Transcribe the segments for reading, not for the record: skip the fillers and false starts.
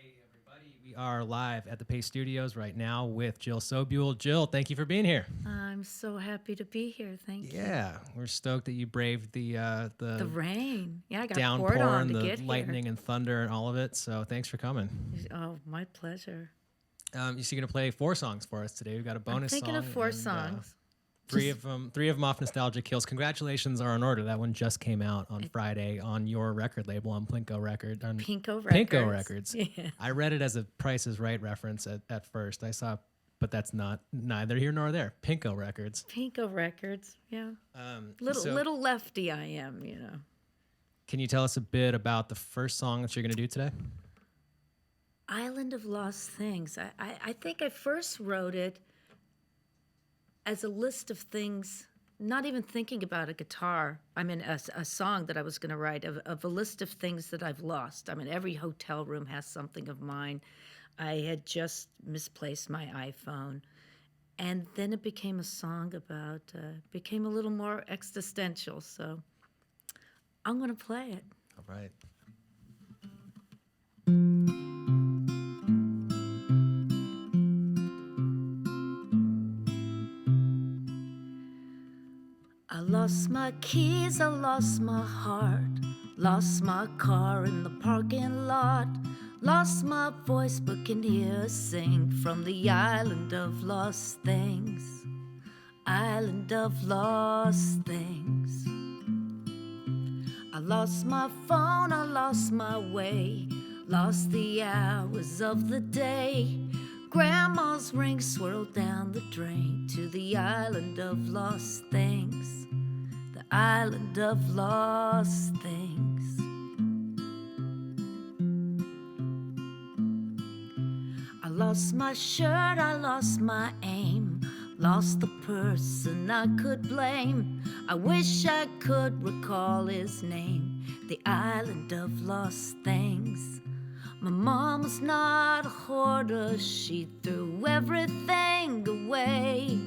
Hey, everybody. We are live at the Paste Studios right now with Jill Sobule. Jill, thank you for being here. I'm so happy to be here. Thank you. Yeah, we're stoked that you braved the rain. Yeah, I got downpour poured on and to the get lightning and thunder and all of it. So thanks for coming. here. Oh, my pleasure. You're going to play 4 songs for us today. We've got a bonus I'm thinking song. of 4 and, songs. Three of them off Nostalgia Kills. Congratulations are in order. That one just came out on Friday on your record label on Pinko Records. Pinko Records. Yeah. I read it as a Price is Right reference at first. I saw, but that's neither here nor there. Pinko Records. Pinko Records. Yeah. Little lefty I am, you know. Can you tell us a bit about the first song that you're going to do today? Island of Lost Things. I think I first wrote it as a list of things, not even thinking about a guitar. I mean, a song that I was going to write of a list of things that I've lost. I mean, every hotel room has something of mine. I had just misplaced my iPhone. And then it became a song about, became a little more existential. So I'm going to play it. All right. I lost my keys, I lost my heart, lost my car in the parking lot, lost my voice but can hear her sing from the island of lost things, island of lost things. I lost my phone, I lost my way, lost the hours of the day. Grandma's ring swirled down the drain to the island of lost things, the island of lost things. I lost my shirt, I lost my aim, lost the person I could blame. I wish I could recall his name, the island of lost things. My mom was not a hoarder, she threw everything away.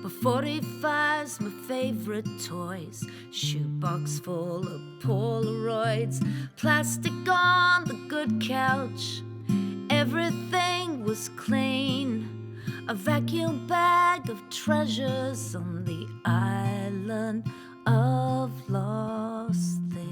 But 45's my favorite toys, shoebox full of Polaroids, plastic on the good couch, everything was clean. A vacuum bag of treasures on the island of lost things.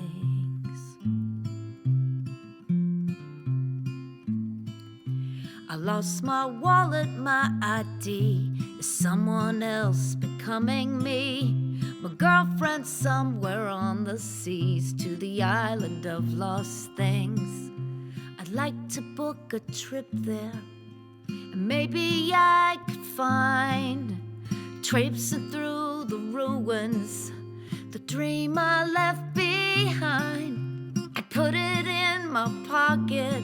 I lost my wallet, my ID. Is someone else becoming me? My girlfriend somewhere on the seas to the island of lost things. I'd like to book a trip there, and maybe I could find, traipsing through the ruins, the dream I left behind. I'd put it in my pocket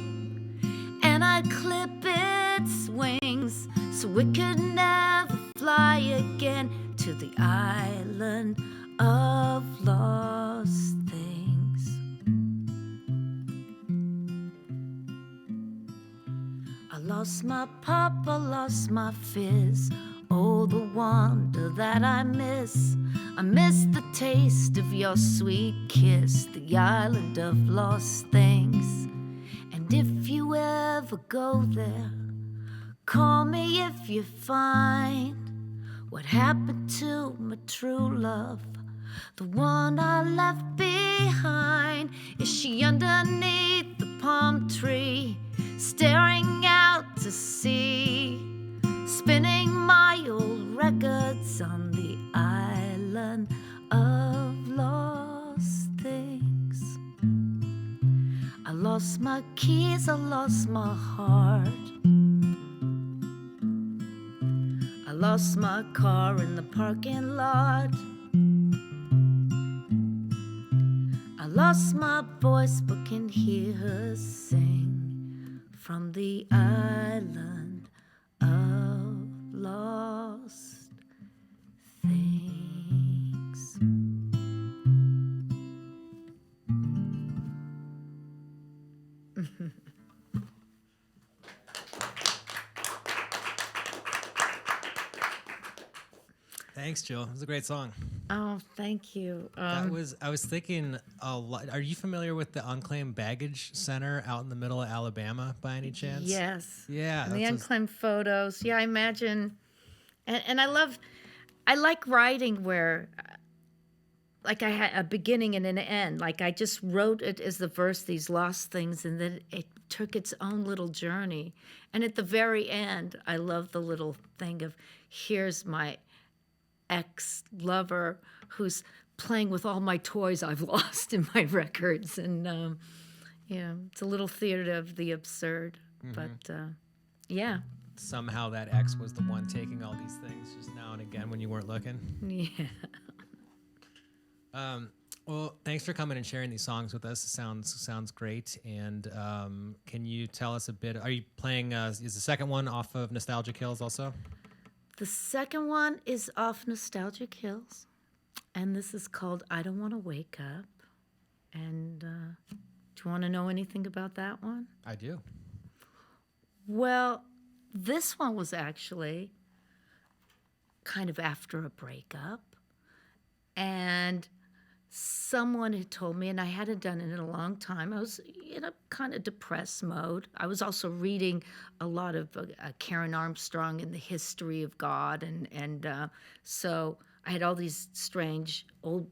and I'd clip its wings so it could never fly again to the island of lost things. I lost my pop, I lost my fizz. Oh, the wonder that I miss. I miss the taste of your sweet kiss, the island of lost things. And if you ever go there, call me if you find what happened to my true love, the one I left behind. Is she underneath the palm tree, staring out to sea, spinning my old records on the island of lost things? I lost my keys, I lost my heart, I lost my car in the parking lot, I lost my voice but can hear her sing from the island of lost things. Thanks, Jill. It was a great song. Oh, thank you. I was thinking a lot. Are you familiar with the Unclaimed Baggage Center out in the middle of Alabama by any chance? Yes. Yeah. And the unclaimed photos. Yeah, I imagine. And I like writing where, like, I had a beginning and an end. Like, I just wrote it as the verse, these lost things, and then it took its own little journey. And at the very end, I love the little thing of, here's my ex-lover who's playing with all my toys I've lost in my records. And, it's a little theater of the absurd. But, yeah. Somehow that ex was the one taking all these things just now and again when you weren't looking. Yeah. Well, thanks for coming and sharing these songs with us. It sounds great. And can you tell us a bit? Are you playing? Is the second one off of Nostalgic Hills also? The second one is off Nostalgic Hills, and this is called I Don't Want to Wake Up. And do you want to know anything about that one? I do. Well, this one was actually kind of after a breakup, and someone had told me, and I hadn't done it in a long time, I was in a kind of depressed mode. I was also reading a lot of Karen Armstrong and the history of God, and so I had all these strange Old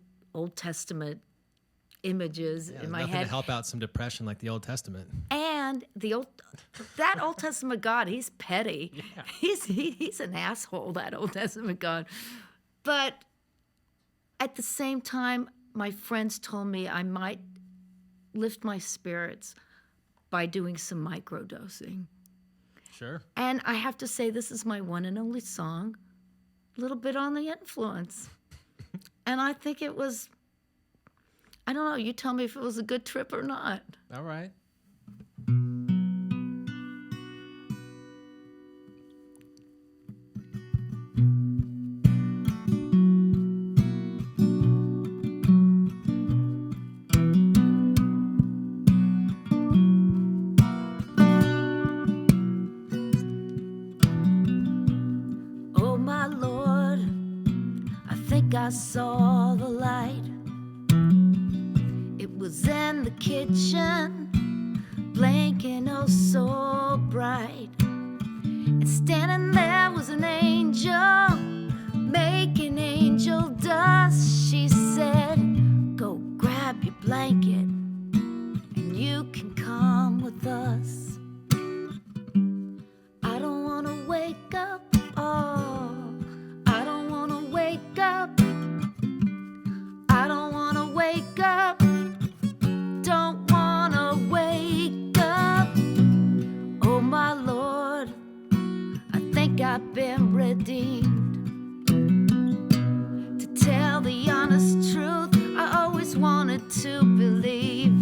Testament images in my nothing head. To help out some depression like the Old Testament. And that Old Testament God, he's petty. Yeah. He's an asshole, that Old Testament God. But at the same time, my friends told me I might lift my spirits by doing some microdosing. Sure. And I have to say, this is my one and only song, a little bit on the influence. And I think it was, I don't know, you tell me if it was a good trip or not. All right. I saw the light. It was in the kitchen, blinking oh so bright. And standing there was an angel, making angel dust. She said, go grab your blanket, and you can come with us. I don't wanna wake up, oh, I don't wanna wake up. I don't wanna wake up, don't wanna wake up. Oh my Lord, I think I've been redeemed. To tell the honest truth, I always wanted to believe.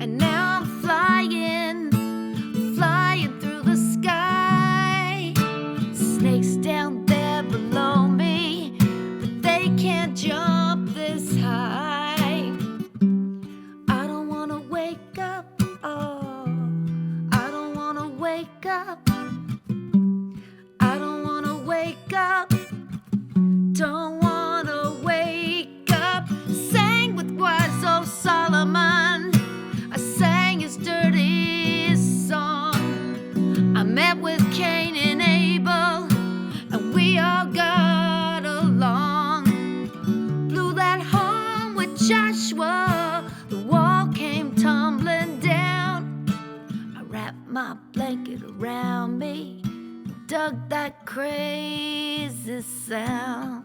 And now I'm flying through the sky. Snakes down there below me, they can't jump this high. I don't wanna wake up, oh, I don't wanna wake up. I don't wanna wake up, don't wanna wake up. Sang with wise old Solomon, I sang his dirtiest song. I met with Cain and Abel, and we all got along. Blew that horn with Joshua, the wall came tumbling down. I wrapped my blanket around me, dug that crazy sound.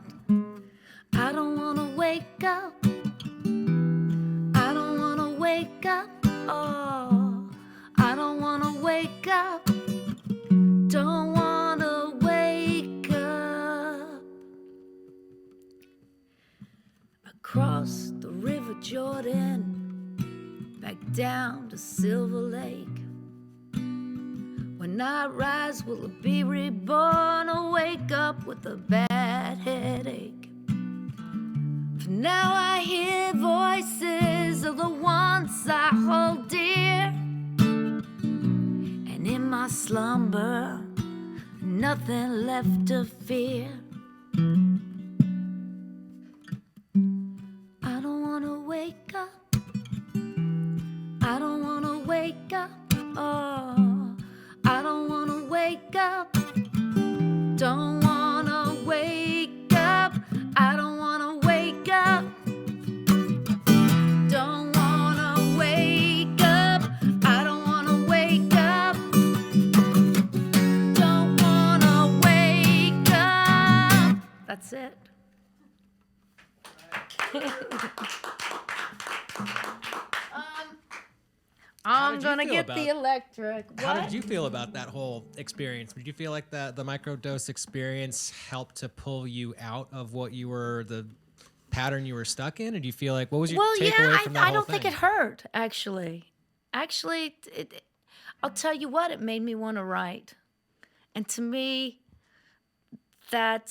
I don't wanna wake up, I don't wanna wake up, oh, I don't wanna wake up, don't wanna wake up. Across the River Jordan, back down to Silver Lake. When I rise, will I be reborn or wake up with a bad headache? For now I hear voices of the ones I hold dear. And in my slumber, nothing left to fear. I don't wanna wake up. I don't wanna wake up. Oh, I don't wanna wake up. Don't wanna wake up. I don't wanna wake up. Don't wanna wake up. I don't wanna wake up. Don't wanna wake up. That's it. I'm did you gonna feel get the about- electric. How What? did you feel about that whole experience? Did you feel like the microdose experience helped to pull you out of what you were, the pattern you were stuck in? Or do you feel like, what was your Well, takeaway yeah, from that I whole don't think thing? it hurt, actually. Actually, I'll tell you what, it made me want to write. And to me, that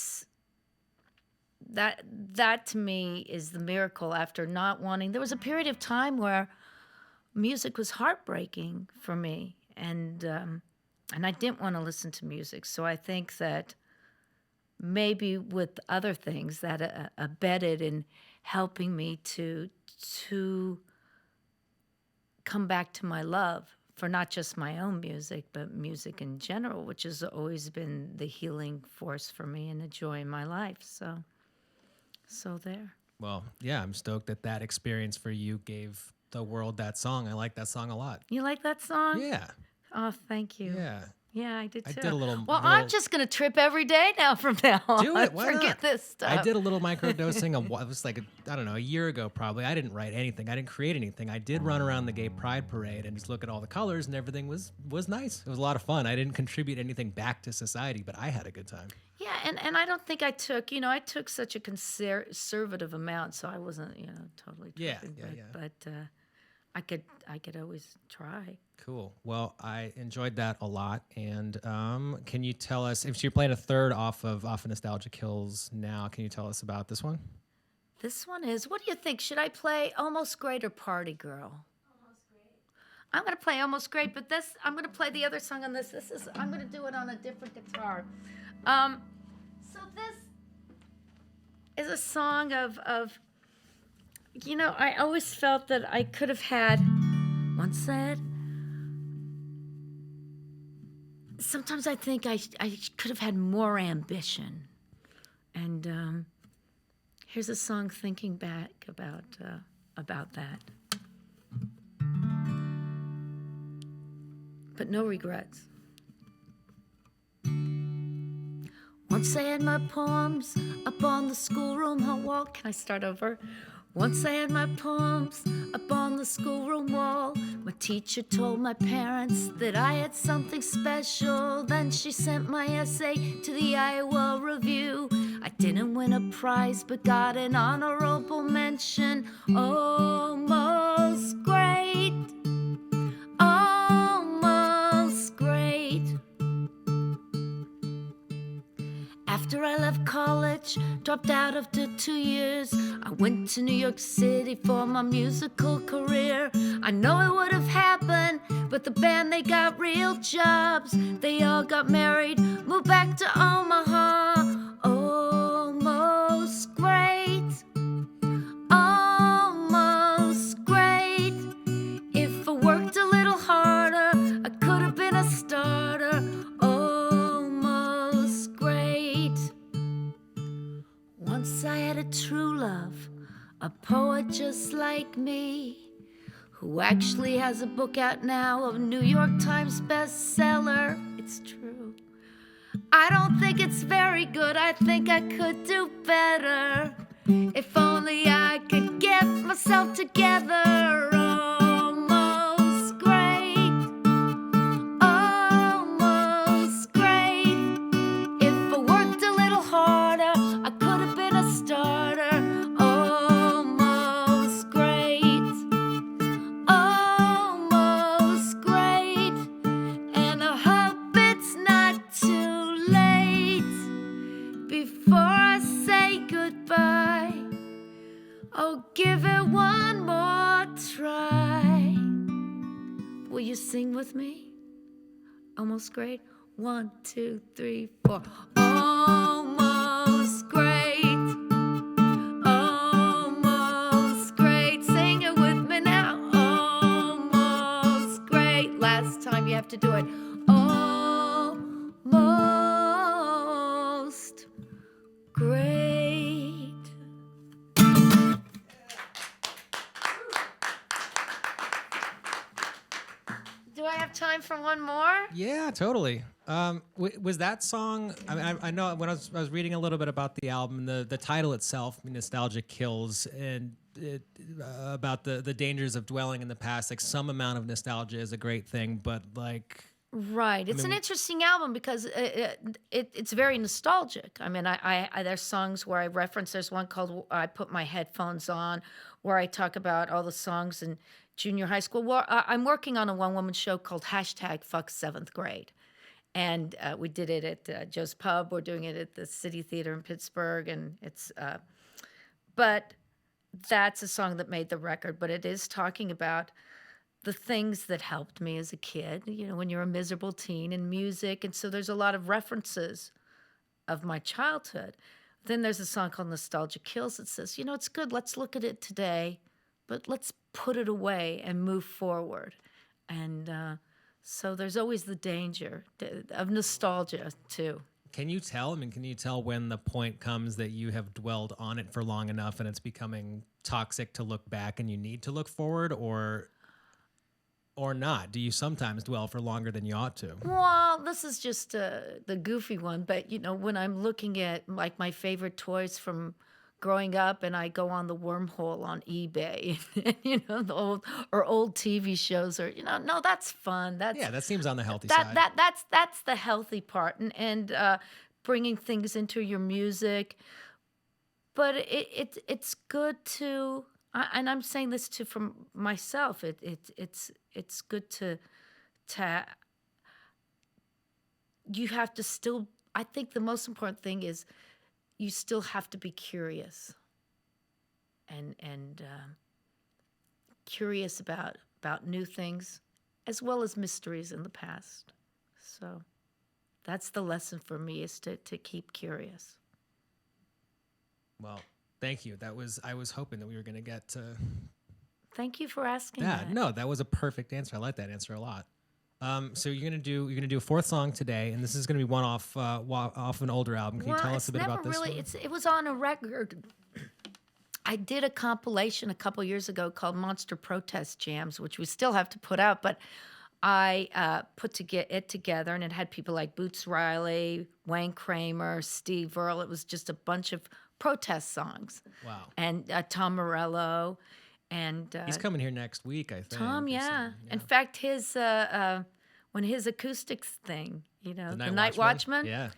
to me is the miracle after not wanting. There was a period of time where music was heartbreaking for me, and I didn't want to listen to music. So I think that maybe with other things that abetted in helping me to come back to my love for not just my own music, but music in general, which has always been the healing force for me and a joy in my life. So there. Well, yeah, I'm stoked that that experience for you gave the world that song. I like that song a lot. You like that song? Yeah, Oh, thank you. yeah. Yeah, I did too. I did a little- Well, I'm little- just gonna trip every day now from now on. Do it. Why Forget not? this stuff. I did a little microdosing. It was like, I don't know, a year ago probably. I didn't write anything. I didn't create anything. I did run around the gay pride parade and just look at all the colors, and everything was nice. It was a lot of fun. I didn't contribute anything back to society, but I had a good time. Yeah, and I don't think I took, I took such a conservative amount, so I wasn't, totally Yeah, tripping. yeah. But I could always try. Cool. Well, I enjoyed that a lot. And can you tell us, if you're playing a third off of Nostalgia Kills now, can you tell us about this one? This one is, what do you think? Should I play Almost Great or Party Girl? Almost Great. I'm going to play Almost Great, but I'm going to play the other song on this. I'm going to do it on a different guitar. So this is a song of I always felt that I could have had, once said, sometimes I think I could have had more ambition. And here's a song thinking back about that. But no regrets. Once I had my poems up on the schoolroom wall. Can I start over? Once I had my poems up on the schoolroom wall. My teacher told my parents that I had something special. Then she sent my essay to the Iowa Review. I didn't win a prize, but got an honorable mention. Almost great. Almost great. After I left college, dropped out after 2 years, I went to New York City for my musical career. I know it would have happened, but the band, they got real jobs. They all got married, moved back to Omaha. Almost great. Almost great. If I worked a little harder, I could have been a starter. Almost great. Once I had a true love, a poet just like me, who actually has a book out now, a New York Times bestseller. It's true. I don't think it's very good. I think I could do better. If only I could get myself together. Almost great. Almost great. If I worked a little harder, I could have been a starter. Almost great. Almost great. And I hope it's not too late before I say goodbye. Oh, give it one more try. Will you sing with me? Almost great. 1, 2, 3, 4. Almost great. last time you have to do it. Almost great. Do I have time for one more? Yeah, totally. Was that song? I mean, I know when I was reading a little bit about the album, the title itself, "Nostalgia Kills," and about the dangers of dwelling in the past. Like, some amount of nostalgia is a great thing, but like, Right. It's an interesting album because it's very nostalgic. I mean, I there's songs where I reference. There's one called "I Put My Headphones On," where I talk about all the songs in junior high school. Well, I'm working on a one-woman show called #Fuck7th Grade, and we did it at Joe's Pub. We're doing it at the City Theater in Pittsburgh, and it's. But that's a song that made the record. But it is talking about the things that helped me as a kid, when you're a miserable teen, and music. And so there's a lot of references of my childhood. Then there's a song called Nostalgia Kills that says, it's good, let's look at it today, but let's put it away and move forward. And so there's always the danger of nostalgia, too. can you tell? I mean, can you tell when the point comes that you have dwelled on it for long enough and it's becoming toxic to look back and you need to look forward, or not? Do you sometimes dwell for longer than you ought to? Well, this is just the goofy one, but when I'm looking at like my favorite toys from growing up, and I go on the wormhole on eBay, and, the old TV shows, or no, that's fun. That seems on the healthy side. That's the healthy part, and bringing things into your music. But it's good to. And I'm saying this too from myself. It's good to you have to still. I think the most important thing is you still have to be curious, and curious about new things, as well as mysteries in the past. So that's the lesson for me, is to keep curious. Well, thank you. I was hoping that we were going to get to. Thank you for asking Yeah, that. no, that was a perfect answer. I like that answer a lot. So you're gonna do a fourth song today, and this is gonna be one off an older album. Can you tell us a bit about this one? It was on a record. I did a compilation a couple years ago called Monster Protest Jams, which we still have to put out, but I put it together, and it had people like Boots Riley, Wayne Kramer, Steve Earle. It was just a bunch of protest songs. Wow. And Tom Morello. And he's coming here next week, I think. Tom, yeah. In fact, his when his acoustics thing, the Night Watchman, yeah,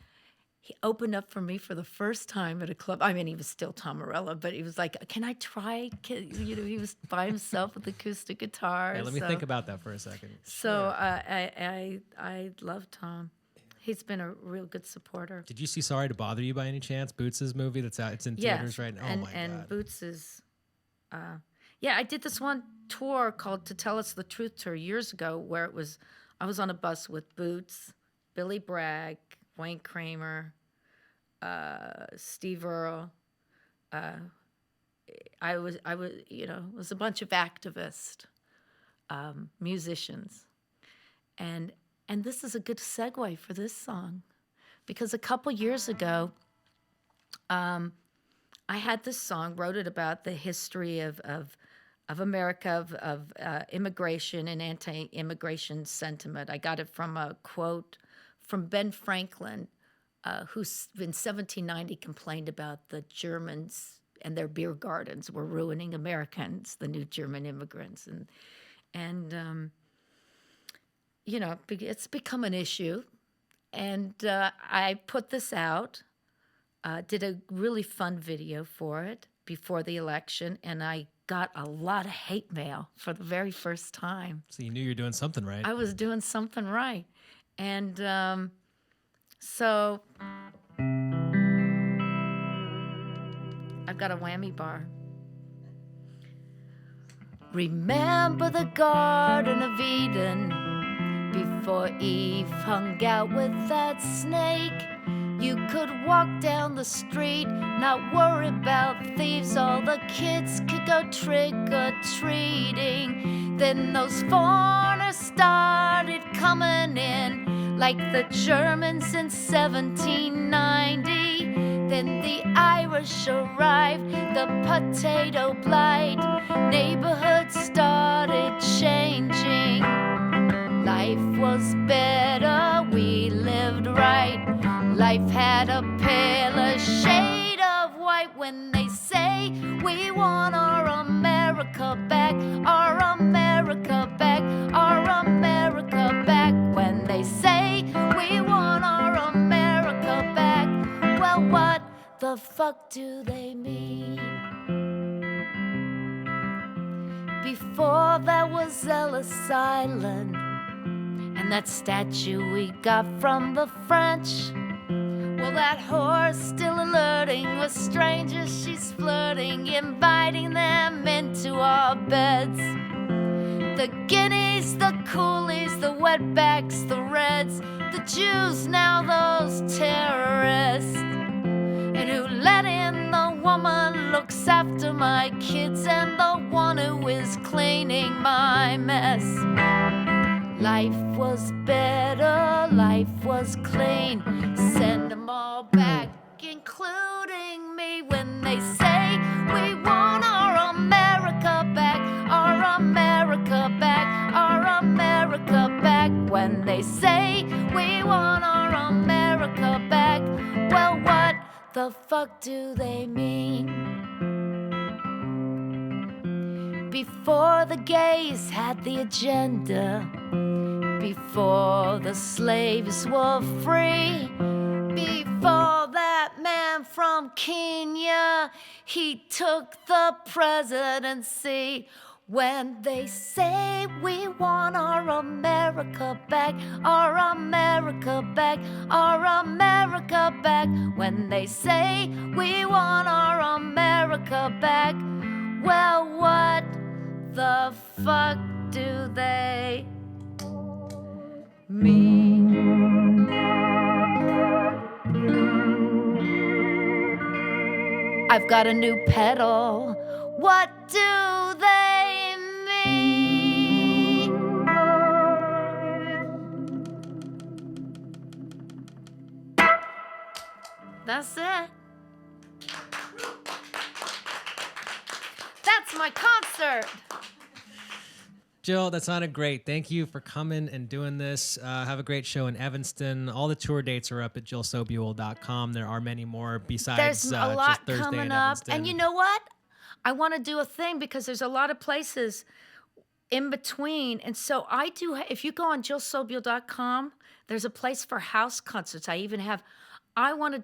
he opened up for me for the first time at a club. I mean, he was still Tom Morello, but he was like, "Can I try?" He was by himself with acoustic guitar. Hey, let me think about that for a second. So I love Tom. He's been a real good supporter. Did you see Sorry to Bother You by any chance? Boots' movie that's out. It's in theaters right now. Oh my God. And Boots is. Yeah, I did this one tour called To Tell Us the Truth Tour years ago, where I was on a bus with Boots, Billy Bragg, Wayne Kramer, Steve Earle. I was, it was a bunch of activist musicians, and this is a good segue for this song, because a couple years ago, I had this song, wrote it about the history of America, of immigration and anti-immigration sentiment. I got it from a quote from Ben Franklin, who in 1790 complained about the Germans and their beer gardens were ruining Americans, the new German immigrants. And it's become an issue. And I put this out, did a really fun video for it before the election, and I got a lot of hate mail for the very first time. So you knew you were doing something right. I was doing something right. And so I've got a whammy bar. Remember the Garden of Eden, before Eve hung out with that snake. You could walk down the street, not worry about thieves. All the kids could go trick-or-treating. Then those foreigners started like the Germans in 1790. Then the Irish arrived, the potato blight. Neighborhoods started changing. Life was better, we lived right. Life had a paler shade of white. When they say we want our America back, our America back, our America back. When they say we want our America back, well, what the fuck do they mean? Before there was Ellis Island and that statue we got from the French. Well, that whore's still alerting with strangers she's flirting, inviting them into our beds. The guineas, the coolies, the wetbacks, the reds, the Jews, now those terrorists. And who let in the woman looks after my kids and the one who is cleaning my mess. Life was better, life was clean. Send them all back, including me. When they say we want our America back, our America back, our America back. When they say we want our America back, well, what the fuck do they mean? Before the gays had the agenda, before the slaves were free, before that man from Kenya, he took the presidency. When they say we want our America back, our America back, our America back. When they say we want our America back, well, what the fuck do they mean? I've got a new pedal. What do they mean? That's it. That's my concert. Jill, that sounded great. Thank you for coming and doing this. Have a great show in Evanston. All the tour dates are up at jillsobule.com. There are many more besides There's a lot just Thursday coming in up. Evanston. And you know what? I want to do a thing because there's a lot of places in between. And so I do, if you go on jillsobule.com, there's a place for house concerts. I want to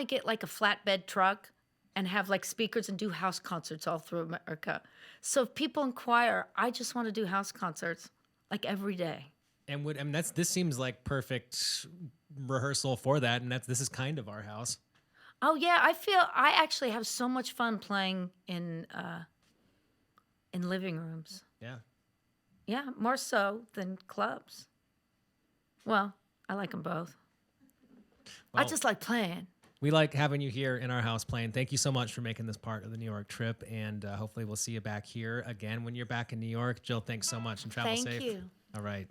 get like a flatbed truck and have like speakers and do house concerts all through America. So if people inquire, I just want to do house concerts like every day. And this seems like perfect rehearsal for that. And this is kind of our house. Oh yeah, I actually have so much fun playing in living rooms. Yeah. Yeah, more so than clubs. Well, I like them both. Well, I just like playing. We like having you here in our house playing. Thank you so much for making this part of the New York trip. And hopefully we'll see you back here again when you're back in New York. Jill, thanks so much and travel safe. Thank you. All right.